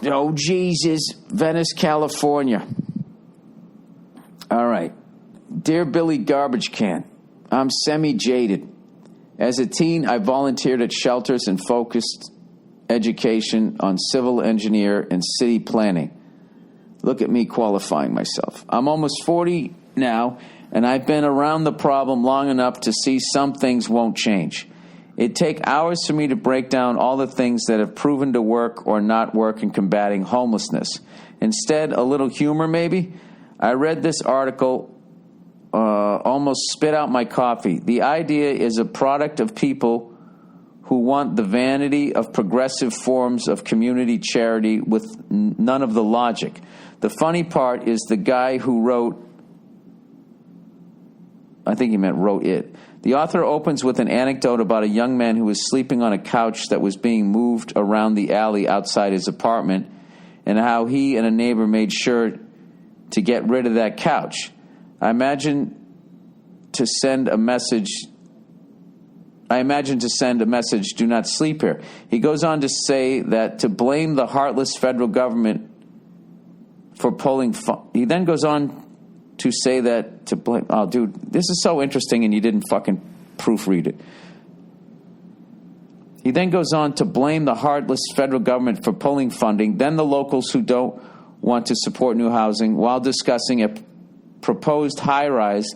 Oh, Jesus, Venice, California. All right. Dear Billy Garbage Can, I'm semi-jaded. As a teen, I volunteered at shelters and focused education on civil engineer and city planning. Look at me qualifying myself. I'm almost 40 now, and I've been around the problem long enough to see some things won't change. It'd take hours for me to break down all the things that have proven to work or not work in combating homelessness. Instead, a little humor maybe? I read this article, almost spit out my coffee. The idea is a product of people who want the vanity of progressive forms of community charity with none of the logic. The funny part is the guy who wrote, I think he meant wrote it. The author opens with an anecdote about a young man who was sleeping on a couch that was being moved around the alley outside his apartment, and how he and a neighbor made sure to get rid of that couch. I imagine to send a message, do not sleep here. He goes on to say that to blame the heartless federal government for pulling... He then goes on to say that to blame... Oh, dude, this is so interesting and you didn't fucking proofread it. He then goes on to blame the heartless federal government for pulling funding, then the locals who don't want to support new housing, while discussing a proposed high-rise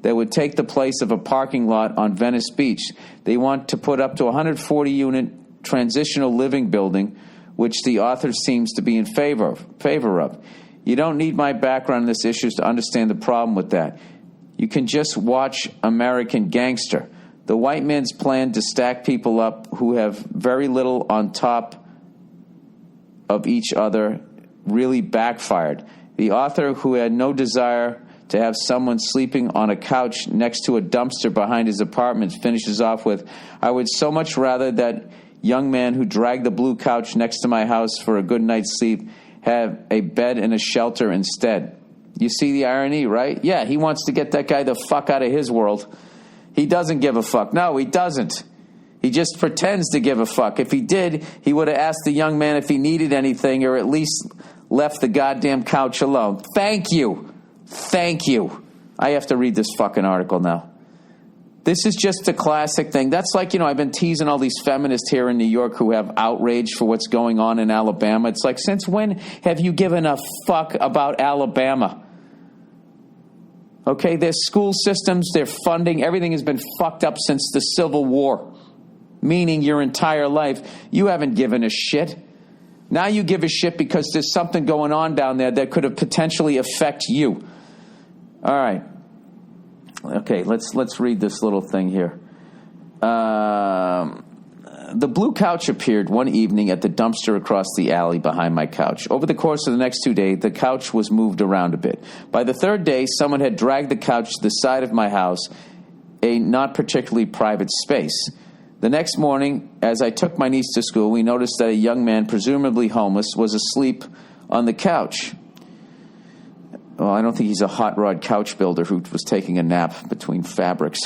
that would take the place of a parking lot on Venice Beach. They want to put up to a 140-unit transitional living building, which the author seems to be in favor of. You don't need my background in this issue to understand the problem with that. You can just watch American Gangster. The white man's plan to stack people up who have very little on top of each other really backfired. The author, who had no desire to have someone sleeping on a couch next to a dumpster behind his apartment, finishes off with, I would so much rather that young man who dragged the blue couch next to my house for a good night's sleep have a bed and a shelter instead. You see the irony, right? Yeah, he wants to get that guy the fuck out of his world. He doesn't give a fuck. No, he doesn't. He just pretends to give a fuck. If he did, he would have asked the young man if he needed anything, or at least left the goddamn couch alone. Thank you. Thank you. I have to read this fucking article now. This is just a classic thing. That's like, I've been teasing all these feminists here in New York who have outrage for what's going on in Alabama. It's like, since when have you given a fuck about Alabama? Okay, their school systems, their funding, everything has been fucked up since the Civil War. Meaning your entire life, you haven't given a shit. Now you give a shit because there's something going on down there that could have potentially affect you. All right. Okay, let's read this little thing here. The blue couch appeared one evening at the dumpster across the alley behind my couch. Over the course of the next 2 days, the couch was moved around a bit. By the third day, someone had dragged the couch to the side of my house, a not particularly private space. The next morning, as I took my niece to school, we noticed that a young man, presumably homeless, was asleep on the couch. Well, I don't think he's a hot rod couch builder who was taking a nap between fabrics.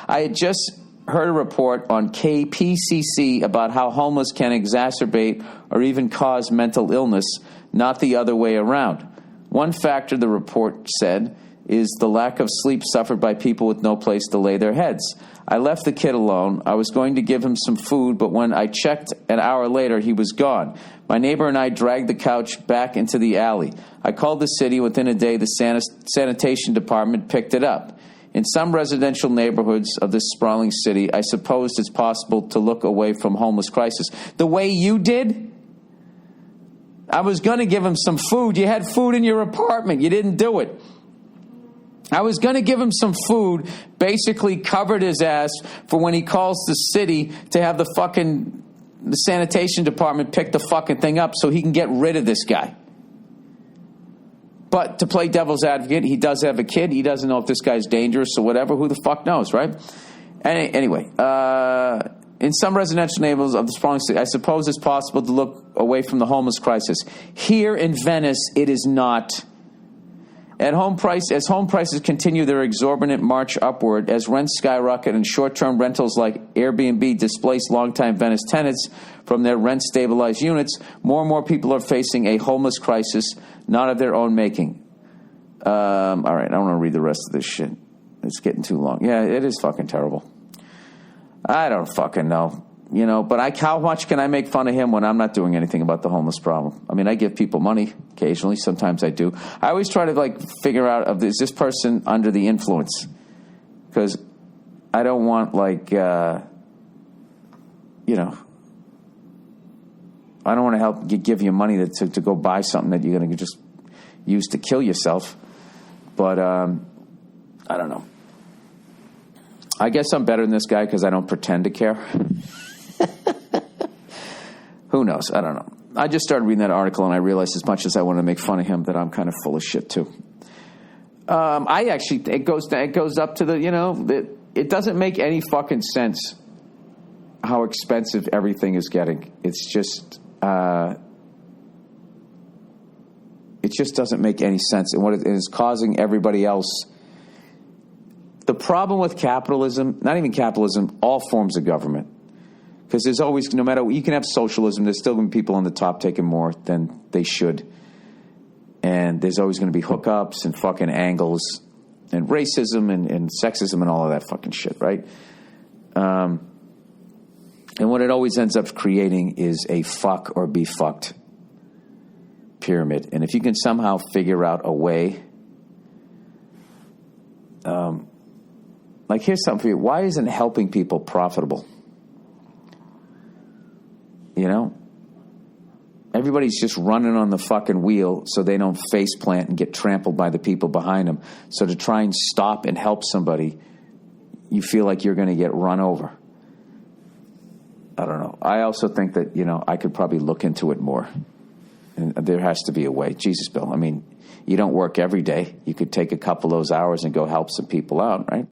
I had just heard a report on KPCC about how homeless can exacerbate or even cause mental illness, not the other way around. One factor, the report said, is the lack of sleep suffered by people with no place to lay their heads. I left the kid alone. I was going to give him some food, but when I checked an hour later, he was gone. My neighbor and I dragged the couch back into the alley. I called the city. Within a day, the sanitation department picked it up. In some residential neighborhoods of this sprawling city, I suppose it's possible to look away from homeless crisis. The way you did? I was going to give him some food. You had food in your apartment. You didn't do it. I was going to give him some food, basically covered his ass for when he calls the city to have the sanitation department pick the fucking thing up so he can get rid of this guy. But to play devil's advocate, he does have a kid. He doesn't know if this guy's dangerous or whatever. Who the fuck knows, right? Anyway, in some residential neighborhoods of the sprawling city, I suppose it's possible to look away from the homeless crisis. Here in Venice, it is not. As home prices continue their exorbitant march upward, as rents skyrocket and short-term rentals like Airbnb displace longtime Venice tenants from their rent-stabilized units, more and more people are facing a homeless crisis not of their own making. All right, I don't want to read the rest of this shit. It's getting too long. Yeah, it is fucking terrible. I don't fucking know. You know, but how much can I make fun of him when I'm not doing anything about the homeless problem? I mean, I give people money occasionally. Sometimes I do. I always try to, figure out, is this person under the influence? Because I don't want, I don't want to help give you money to go buy something that you're going to just use to kill yourself. But I don't know. I guess I'm better than this guy because I don't pretend to care. Who knows? I don't know. I just started reading that article and I realized as much as I want to make fun of him that I'm kind of full of shit too. It goes up to it doesn't make any fucking sense how expensive everything is getting. It's just, it just doesn't make any sense. And what it is causing everybody else. The problem with capitalism, not even capitalism, all forms of government. Because there's always, no matter what, you can have socialism, there's still going to be people on the top taking more than they should. And there's always going to be hookups and fucking angles and racism and sexism and all of that fucking shit, right? And what it always ends up creating is a fuck or be fucked pyramid. And if you can somehow figure out a way, here's something for you. Why isn't helping people profitable? You know? Everybody's just running on the fucking wheel so they don't face plant and get trampled by the people behind them. So to try and stop and help somebody, you feel like you're going to get run over. I don't know. I also think that, I could probably look into it more. And there has to be a way. Jesus, Bill, I mean, you don't work every day. You could take a couple of those hours and go help some people out, right?